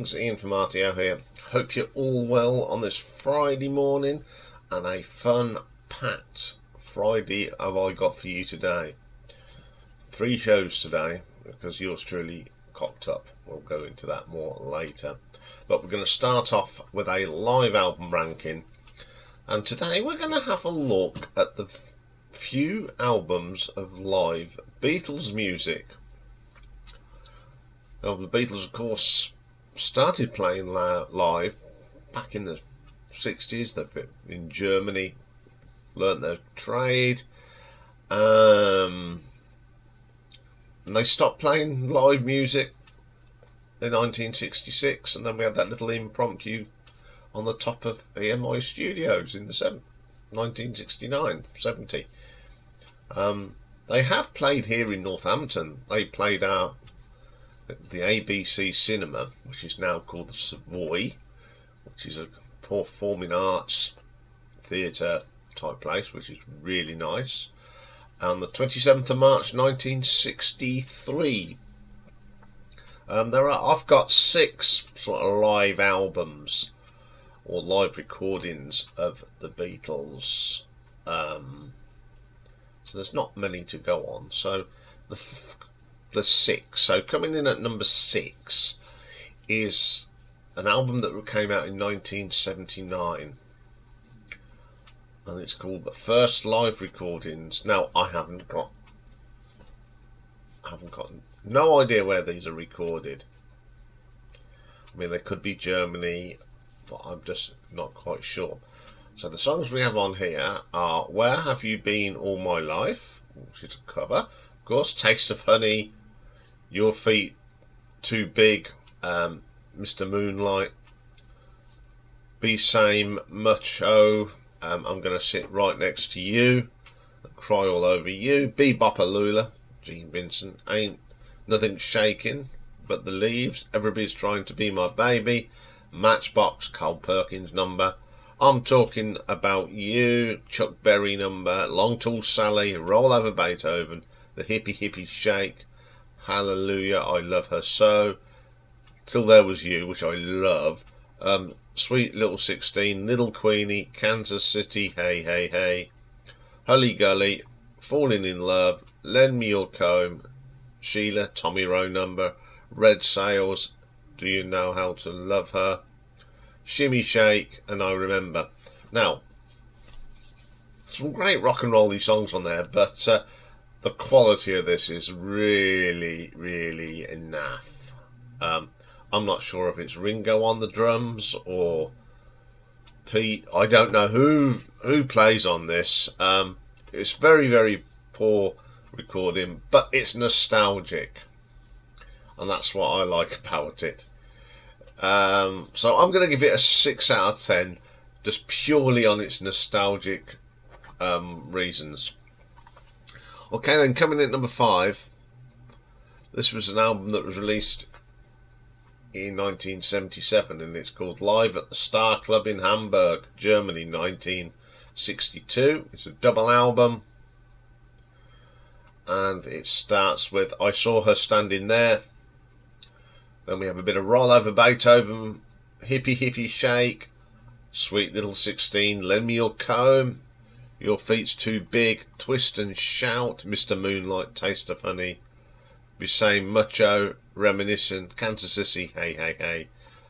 greetings, Ian from RTO here. Hope you're all well on this Friday morning, and a fun-packed Friday have I got for you today. 3 shows today because yours truly cocked up. We'll go into that more later. But we're going to start off with a live album ranking, and today we're going to have a look at the few albums of live Beatles music. Now, the Beatles, of course, started playing live back in the 60s. They've in Germany, learnt their trade, and they stopped playing live music in 1966, and then we had that little impromptu on the top of EMI Studios in the 1969, 70. They have played here in Northampton. They played at the ABC Cinema, which is now called the Savoy, which is a performing arts theatre type place, which is really nice. And the 27th of March 1963. I've got 6 sort of live albums or live recordings of the Beatles. So there's not many to go on. So the 6. So coming in at number 6 is an album that came out in 1979, and it's called The First Live Recordings. Now, I haven't got no idea where these are recorded. I mean, they could be Germany, but I'm just not quite sure. So the songs we have on here are Where Have You Been All My Life, which is a cover. Of course, Taste of Honey, Your Feet Too Big, Mr. Moonlight, Be Same Mucho, I'm Gonna Sit Right Next to You, Cry All Over You, Be Bopalula, Gene Vincent, Ain't Nothing Shaking But the Leaves, Everybody's Trying to Be My Baby, Matchbox, Carl Perkins Number, I'm Talking About You, Chuck Berry Number, Long Tall Sally, Roll Over Beethoven, The Hippie Hippie Shake, Hallelujah, I Love Her So, Till There Was You, which I love, Sweet Little 16, Little Queenie, Kansas City, Hey Hey Hey, Hully Gully, Falling in Love, Lend Me Your Comb, Sheila, Tommy Rowe Number, Red Sails, Do You Know How to Love Her, Shimmy Shake, and I Remember. Now, some great rock and rolly songs on there, but the quality of this is really, really naff. I'm not sure if it's Ringo on the drums or Pete. I don't know who plays on this. It's very, very poor recording, but it's nostalgic, and that's what I like about it. So I'm going to give it a 6 out of 10, just purely on its nostalgic reasons. Okay, then coming in at number 5, this was an album that was released in 1977, and it's called Live at the Star Club in Hamburg, Germany, 1962. It's a double album, and it starts with I Saw Her Standing There. Then we have a bit of Roll Over Beethoven, Hippie Hippie Shake, Sweet Little 16, Lend Me Your Comb, Your Feet's Too Big, Twist and Shout, Mr. Moonlight, Taste of Honey, Be Same Mucho, Reminiscent, Kansas City, Hey Hey Hey,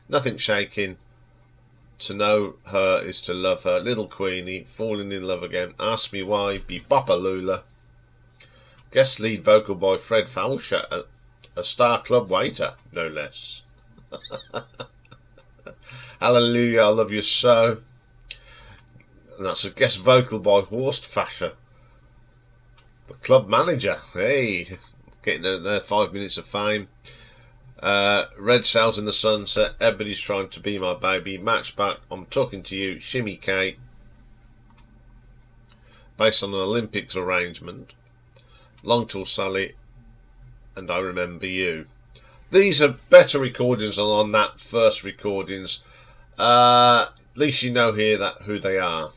Nothing Shaking, To Know Her Is to Love Her, Little Queenie, Falling in Love Again, Ask Me Why, Be Bopalula, guest lead vocal by Fred Falsher, a Star Club waiter, no less. Hallelujah, I Love You So. And that's a guest vocal by Horst Fascher, the club manager. Hey, getting their 5 minutes of fame. Red Sails in the Sunset, Everybody's Trying to Be My Baby, Matchback, I'm Talking to You, Shimmy Kate, based on an Olympics arrangement, Long Tall Sally, and I Remember You. These are better recordings than on that first recordings. At least you know here who they are.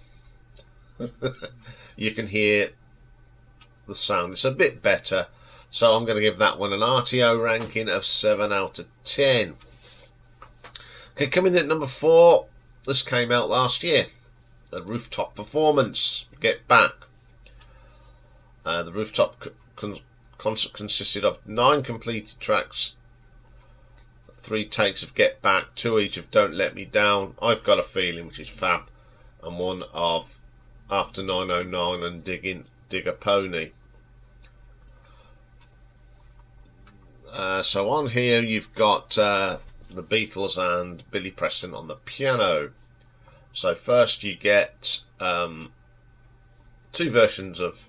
You can hear the sound. It's a bit better. So I'm going to give that one an RTO ranking of 7 out of 10. Okay, coming in at number 4. This came out last year. The Rooftop Performance, Get Back. The Rooftop concert consisted of 9 completed tracks, 3 takes of Get Back, 2 each of Don't Let Me Down, I've Got a Feeling, which is fab, and 1 of After 909 and Dig a Pony. So on here you've got the Beatles and Billy Preston on the piano. So first you get 2 versions of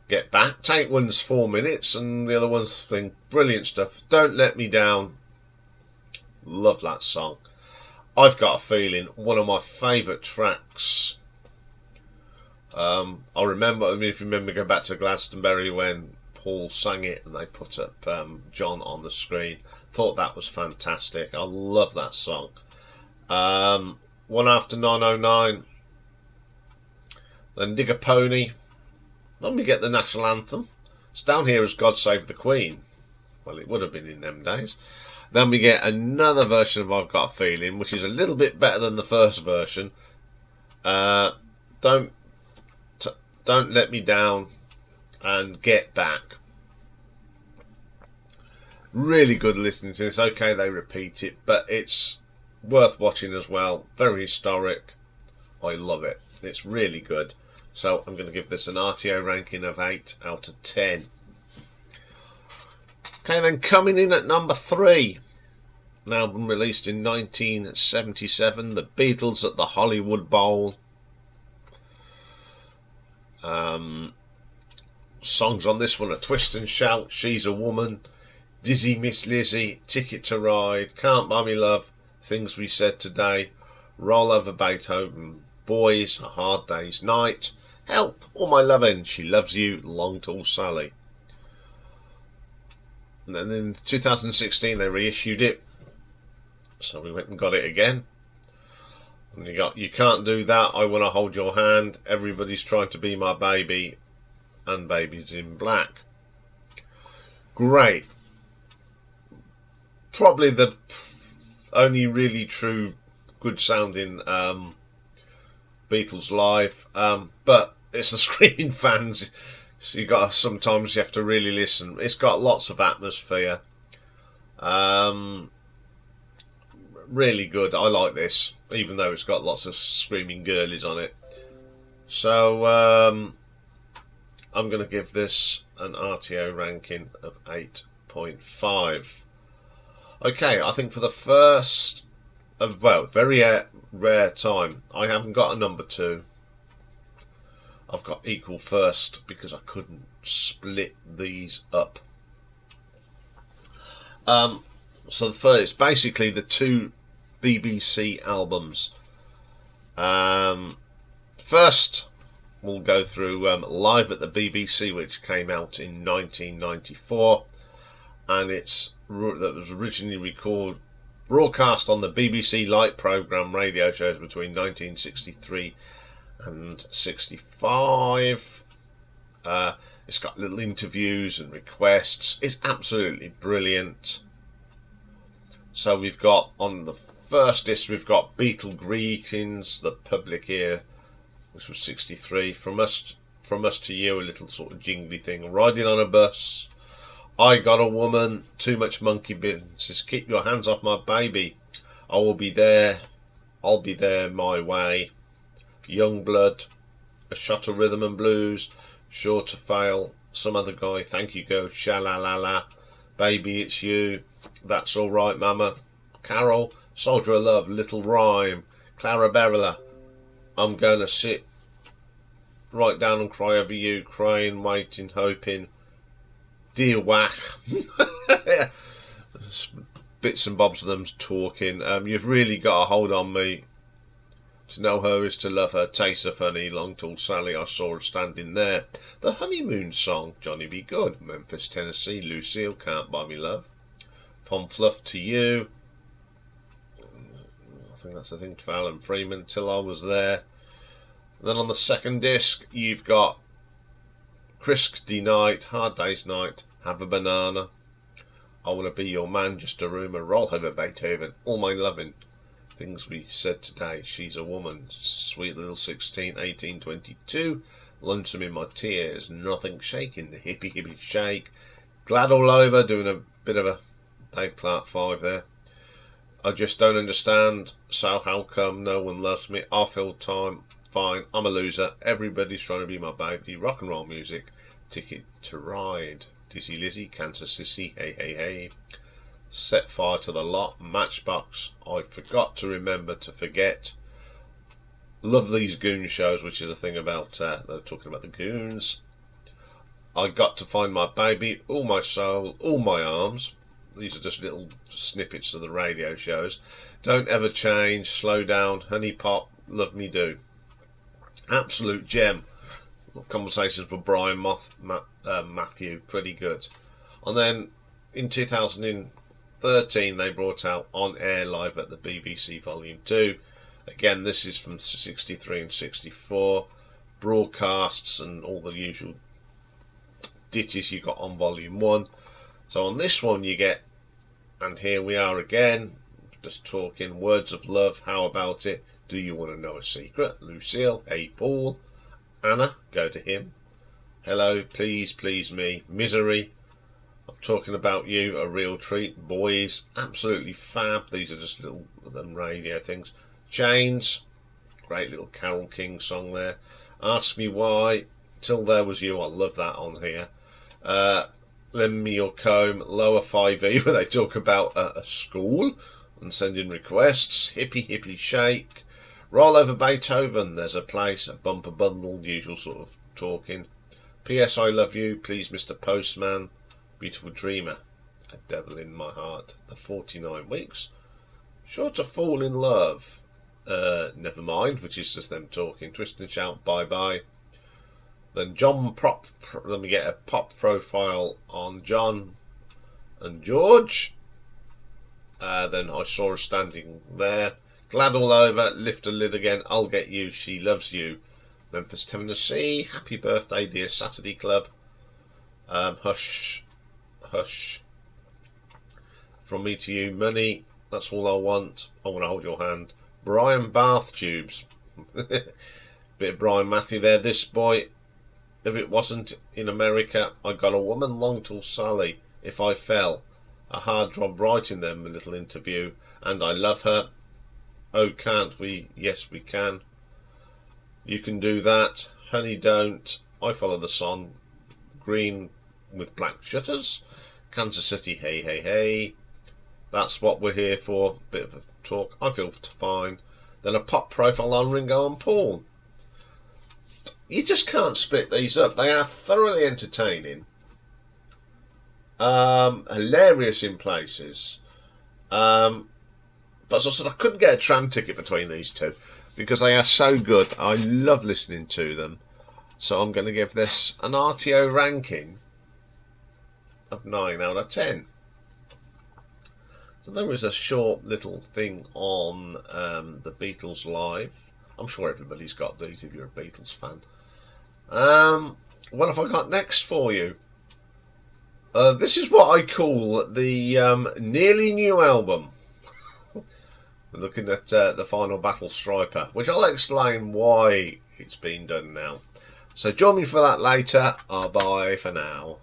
Get Back. Take one's 4 minutes and the other one's brilliant stuff. Don't Let Me Down, love that song. I've Got a Feeling, one of my favourite tracks. I remember, if you remember, go back to Glastonbury when Paul sang it and they put up John on the screen. Thought that was fantastic. I love that song. 1 After 909, then Dig a Pony. Then we get the national anthem. It's down here as God Save the Queen. Well, it would have been in them days. Then we get another version of I've Got a Feeling, which is a little bit better than the first version. Don't Let Me Down and Get Back. Really good listening to this. Okay, they repeat it, but it's worth watching as well. Very historic. I love it. It's really good. So I'm going to give this an RTO ranking of 8 out of 10. Okay, then coming in at number 3, an album released in 1977, The Beatles at the Hollywood Bowl. Songs on this one are Twist and Shout, She's a Woman, Dizzy Miss Lizzie, Ticket to Ride, Can't Buy Me Love, Things We Said Today, Roll Over Beethoven, Boys, A Hard Day's Night, Help, All My Lovin', She Loves You, Long Tall Sally. And then in 2016 they reissued it, so we went and got it again. And you got You Can't Do That, I Wanna Hold Your Hand, Everybody's Trying to Be My Baby, and Babies in Black. Great. Probably the only really true good sounding Beatles live, but it's the screaming fans. So sometimes you have to really listen. It's got lots of atmosphere. Really good. I like this, even though it's got lots of screaming girlies on it. So I'm going to give this an RTO ranking of 8.5. Okay, I think for the first of, well, very rare time, I haven't got a number 2. I've got equal first because I couldn't split these up. So the first, basically the 2 BBC albums. First, we'll go through Live at the BBC, which came out in 1994, and that was originally broadcast on the BBC Light programme radio shows between 1963 and 65. It's got little interviews and requests. It's absolutely brilliant. So we've got on the first disc, we've got Beatle Greetings, The Public Ear, which was 63. From us to You, a little sort of jingly thing. Riding on a Bus, I Got a Woman, Too Much Monkey Business, Keep Your Hands Off My Baby, I Will Be There, I'll Be There My Way, Young Blood, A Shot of Rhythm and Blues, Sure to Fail, Some Other Guy, Thank You Go, Sha-La-La-La, Baby It's You, That's All Right Mama, Carol, Soldier of Love, Little Rhyme, Clarabella, I'm Gonna Sit Right Down and Cry Over You, Crying, Waiting, Hoping, Dear Whack. Bits and bobs of them talking. You've Really Got a Hold on Me, To Know Her Is to Love Her, Taste of Honey, Long Tall Sally, I Saw Her Standing There, The Honeymoon Song, Johnny Be Good, Memphis, Tennessee, Lucille, Can't Buy Me Love, From Fluff to You, I think that's the thing, to Alan Freeman, Till I Was There. And then on the second disc you've got Christy Night, Hard Day's Night, Have a Banana, I Wanna Be Your Man, Just a Rumour, Roll Over Beethoven, All My Lovin', Things we said today. She's a woman. Sweet little 16, 18, 22. Lonesome in my tears. Nothing shaking. The hippie hippie shake. Glad all over. Doing a bit of a Dave Clark 5 there. I just don't understand. So how come no one loves me? I feel fine. I'm a loser. Everybody's trying to be my baby. Rock and roll music. Ticket to Ride. Dizzy Lizzy. Cancer Sissy. Hey hey hey. Set Fire to the Lot. Matchbox. I forgot to remember to forget. Love these Goon shows, which is a thing about they're talking about the Goons. I got to find my baby. All my soul. All my arms. These are just little snippets of the radio shows. Don't ever change. Slow down. Honey Pop. Love Me Do. Absolute gem. Conversations with Brian Matthew. Pretty good. And then in 2013 they brought out On Air Live at the BBC Volume 2. Again, this is from 63 and 64. Broadcasts and all the usual ditties you got on Volume 1. So on this one you get And Here We Are Again, just talking, Words of Love, How About It, Do You Want to Know a Secret, Lucille, Hey Paul, Anna, Go to Him, Hello, Please Please Me, Misery, I'm Talking About You, A Real Treat, Boys, Absolutely Fab, these are just little radio things, Chains, great little Carole King song there, Ask Me Why, Till There Was You, I love that on here, Lend Me Your Comb, Lower 5E, where they talk about a school and sending requests, Hippie Hippie Shake, Roll Over Beethoven, There's a Place, a Bumper Bundle, usual sort of talking, P.S. I Love You, Please Mr. Postman, Beautiful Dreamer, A Devil in My Heart, The 49 Weeks, Sure to Fall in Love, Never Mind, which is just them talking, Twist and Shout, Bye Bye. Then let me get a pop profile on John and George. Then I saw her standing there. Glad All Over, Lift a Lid Again, I'll Get You, She Loves You. Memphis, Tennessee, Happy Birthday Dear Saturday Club. Hush, Hush. From Me to You, Money, That's All I Want, I Want to Hold Your Hand. Brian Bath Tubes. Bit of Brian Matthew there, This Boy. If it wasn't in America, I got a woman long till Sally. If I fell, a hard job writing them, a little interview, and I love her. Oh, can't we? Yes, we can. You can do that. Honey, don't. I follow the sun. Green with black shutters. Kansas City, hey, hey, hey. That's what we're here for. Bit of a talk. I feel fine. Then a pop profile on Ringo and Paul. You just can't split these up. They are thoroughly entertaining, hilarious in places. But as I said, I couldn't get a tram ticket between these two because they are so good. I love listening to them. So I'm going to give this an RTO ranking of 9 out of 10. So there was a short little thing on the Beatles live. I'm sure everybody's got these if you're a Beatles fan. What have I got next for you? This is what I call the nearly new album. We're looking at the Final Battle Striper, which I'll explain why it's been done now. So join me for that later. Bye for now.